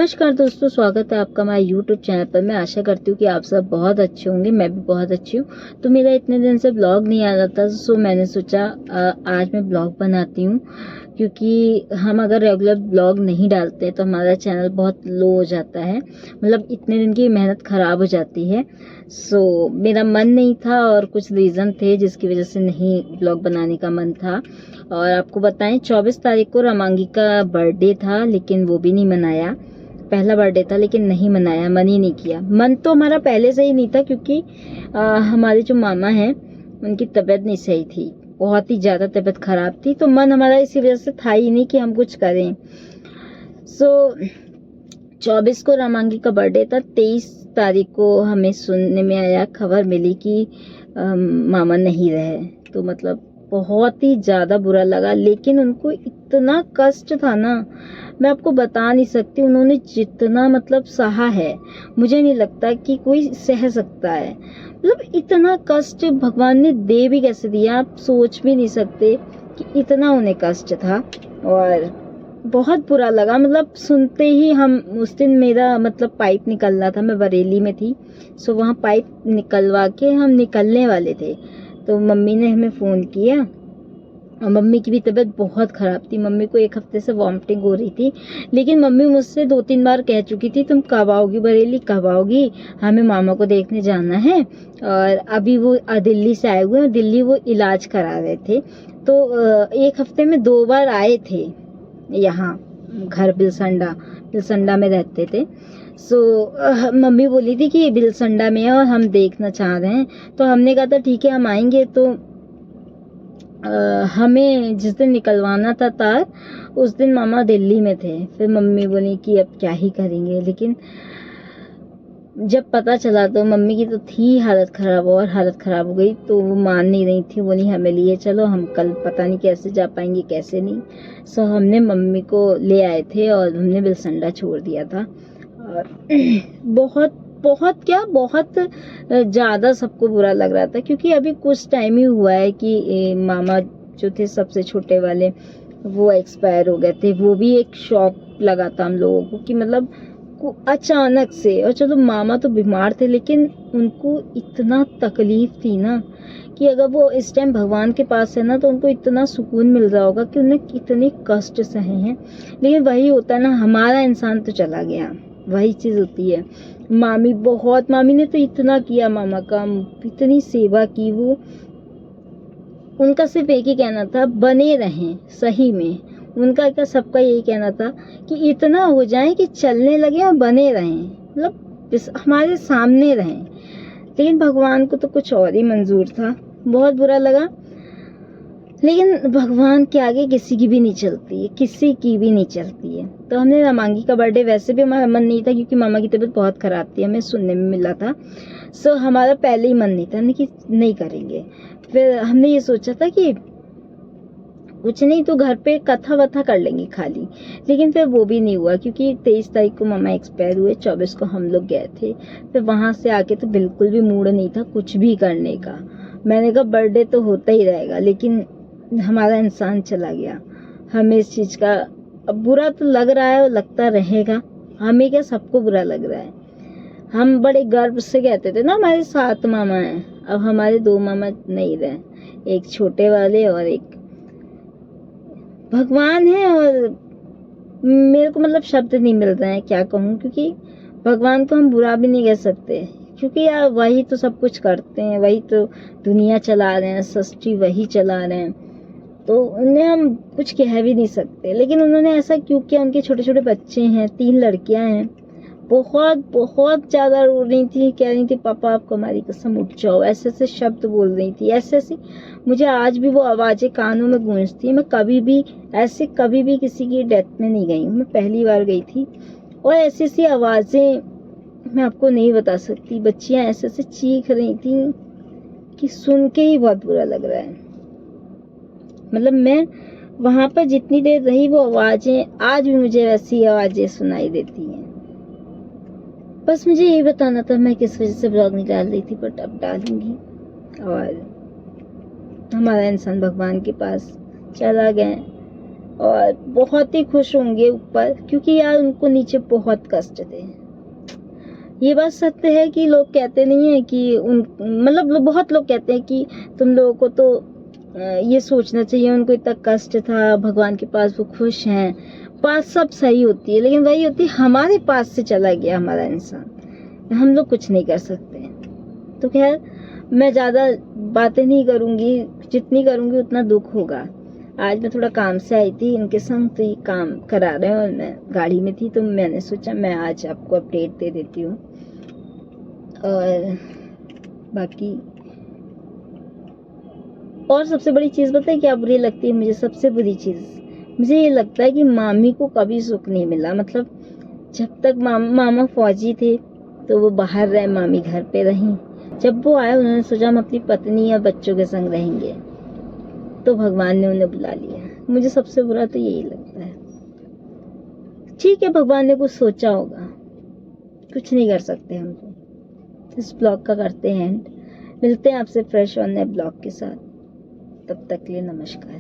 नमस्कार दोस्तों, स्वागत है आपका हमारे यूट्यूब चैनल पर। मैं आशा करती हूँ कि आप सब बहुत अच्छे होंगे। मैं भी बहुत अच्छी हूँ। तो मेरा इतने दिन से ब्लॉग नहीं आ रहा था, सो मैंने सोचा आज मैं ब्लॉग बनाती हूँ, क्योंकि हम अगर रेगुलर ब्लॉग नहीं डालते तो हमारा चैनल बहुत लो हो जाता है। मतलब इतने दिन की मेहनत ख़राब हो जाती है। सो मेरा मन नहीं था और कुछ रीज़न थे जिसकी वजह से नहीं ब्लॉग बनाने का मन था। और आपको बताएं, 24 तारीख को रमांगी का बर्थडे था, लेकिन वो भी नहीं मनाया। पहला बर्थडे था लेकिन नहीं मनाया, मन ही नहीं किया। मन तो हमारा पहले से ही नहीं था, क्योंकि हमारे जो मामा हैं उनकी तबीयत नहीं सही थी, बहुत ही ज़्यादा तबीयत खराब थी। तो मन हमारा इसी वजह से था ही नहीं कि हम कुछ करें। सो 24 को रामांगी का बर्थडे था। 23 तारीख को हमें सुनने में आया, खबर मिली कि मामा नहीं रहे। तो मतलब बहुत ही ज़्यादा बुरा लगा, लेकिन उनको इतना कष्ट था ना, मैं आपको बता नहीं सकती। उन्होंने जितना मतलब सहा है, मुझे नहीं लगता कि कोई सह सकता है। मतलब इतना कष्ट भगवान ने दे भी कैसे दिया, आप सोच भी नहीं सकते कि इतना उन्हें कष्ट था। और बहुत बुरा लगा, मतलब सुनते ही हम उस दिन मेरा मतलब पाइप निकल रहा था, मैं बरेली में थी। सो वहाँ पाइप निकलवा के हम निकलने वाले थे, तो मम्मी ने हमें फ़ोन किया। और मम्मी की भी तबीयत बहुत ख़राब थी, मम्मी को 1 हफ्ते से वॉमिटिंग हो रही थी। लेकिन मम्मी मुझसे 2-3 बार कह चुकी थी, तुम कब आओगी बरेली, कब आओगी, हमें मामा को देखने जाना है। और अभी वो दिल्ली से आए हुए हैं, दिल्ली वो इलाज करा रहे थे। तो 1 हफ्ते में 2 बार आए थे यहाँ घर बिलसंडा में रहते थे। सो मम्मी बोली थी कि बिलसंडा में है और हम देखना चाह रहे हैं। तो हमने कहा था ठीक है हम आएंगे। तो हमें जिस दिन निकलवाना था तार, उस दिन मामा दिल्ली में थे। फिर मम्मी बोली कि अब क्या ही करेंगे। लेकिन जब पता चला तो मम्मी की तो थी हालत ख़राब, और हालत ख़राब हो गई। तो वो मान नहीं रही थी, बोली हमें लिए चलो, हम कल पता नहीं कैसे जा पाएंगे कैसे नहीं। सो हमने मम्मी को ले आए थे और हमने बिलसंडा छोड़ दिया था। और बहुत बहुत क्या बहुत ज़्यादा सबको बुरा लग रहा था, क्योंकि अभी कुछ टाइम ही हुआ है कि मामा जो थे सबसे छोटे वाले, वो एक्सपायर हो गए थे। वो भी एक शॉक लगा था हम लोगों को कि मतलब अचानक से। और चलो मामा तो बीमार थे, लेकिन उनको इतना तकलीफ थी ना कि अगर वो इस टाइम भगवान के पास है ना, तो उनको इतना सुकून मिल रहा होगा कि उन्हें कितने कष्ट सहे हैं। लेकिन वही होता है ना, हमारा इंसान तो चला गया, वही चीज़ होती है। मामी ने तो इतना किया मामा का, इतनी सेवा की वो। उनका सिर्फ एक ही कहना था, बने रहें। सही में उनका क्या, सबका यही कहना था कि इतना हो जाए कि चलने लगे और बने रहें, मतलब हमारे सामने रहें। लेकिन भगवान को तो कुछ और ही मंजूर था। बहुत बुरा लगा, लेकिन भगवान के आगे किसी की भी नहीं चलती है, किसी की भी नहीं चलती है। तो हमने रमांगी का बर्थडे, वैसे भी हमारा मन नहीं था क्योंकि मामा की तबीयत बहुत ख़राब थी, हमें सुनने में मिला था। सो हमारा पहले ही मन नहीं था कि नहीं करेंगे। फिर हमने ये सोचा था कि कुछ नहीं तो घर पे कथा वथा कर लेंगे खाली। लेकिन फिर वो भी नहीं हुआ, क्योंकि 23 तारीख को मामा एक्सपायर हुए, 24 को हम लोग गए थे। फिर वहाँ से आके तो बिल्कुल भी मूड नहीं था कुछ भी करने का। मैंने कहा बर्थडे तो होता ही रहेगा, लेकिन हमारा इंसान चला गया। हमें इस चीज़ का अब बुरा तो लग रहा है और लगता रहेगा। हमें क्या, सबको बुरा लग रहा है। हम बड़े गर्व से कहते थे ना हमारे 7 मामा हैं, अब हमारे 2 मामा नहीं रहे, एक छोटे वाले और एक भगवान है। और मेरे को मतलब शब्द नहीं मिल रहे हैं क्या कहूँ, क्योंकि भगवान को हम बुरा भी नहीं कह सकते, क्योंकि यार वही तो सब कुछ करते हैं, वही तो दुनिया चला रहे हैं, सृष्टि वही चला रहे हैं। तो उन्हें हम कुछ कह भी नहीं सकते। लेकिन उन्होंने ऐसा क्यों किया, उनके छोटे छोटे बच्चे हैं, 3 लड़कियां हैं। बहुत बहुत ज़्यादा रो रही थी, कह रही थी पापा आपको हमारी कसम उठ जाओ, ऐसे ऐसे शब्द बोल रही थी, ऐसे ऐसे। मुझे आज भी वो आवाज़ें कानों में गूंजती है। मैं कभी भी किसी की डेथ में नहीं गई हूँ, मैं पहली बार गई थी। और ऐसी ऐसी आवाज़ें मैं आपको नहीं बता सकती। बच्चियाँ ऐसे ऐसे चीख रही थी कि सुन के ही बहुत बुरा लग रहा है। मतलब मैं वहाँ पर जितनी देर रही, वो आवाज़ें आज भी मुझे वैसी आवाज़ें सुनाई देती हैं। बस मुझे यही बताना था मैं किस वजह से ब्लॉग नहीं डाल रही थी, बट अब डालूंगी। और हमारा इंसान भगवान के पास चला गया, और बहुत ही खुश होंगे ऊपर, क्योंकि यार उनको नीचे बहुत कष्ट थे। ये बात सत्य है कि लोग कहते नहीं है कि मतलब बहुत लोग कहते हैं कि तुम लोगों को तो ये सोचना चाहिए उनको इतना कष्ट था, भगवान के पास वो खुश हैं, पास सब सही होती है, लेकिन वही होती है हमारे पास से चला गया हमारा इंसान, हम लोग कुछ नहीं कर सकते। तो खैर मैं ज़्यादा बातें नहीं करूँगी, जितनी करूँगी उतना दुख होगा। आज मैं थोड़ा काम से आई थी इनके संग, तो ये काम करा रहे हैं और मैं गाड़ी में थी, तो मैंने सोचा मैं आज आपको अपडेट दे देती हूँ। और बाकी और सबसे बड़ी चीज़ पता है क्या बुरी लगती है मुझे? सबसे बुरी चीज़ मुझे ये लगता है कि मामी को कभी सुख नहीं मिला। मतलब जब तक मामा फौजी थे तो वो बाहर रहे, मामी घर पे रहीं। जब वो आए उन्होंने सोचा हम अपनी पत्नी या बच्चों के संग रहेंगे, तो भगवान ने उन्हें बुला लिया। मुझे सबसे बुरा तो यही लगता है। ठीक है, भगवान ने कुछ सोचा होगा, कुछ नहीं कर सकते हम तो। इस ब्लॉग का करते हैं एंड, मिलते हैं आपसे फ्रेश और नए ब्लॉग के साथ। तब तक के लिए नमस्कार।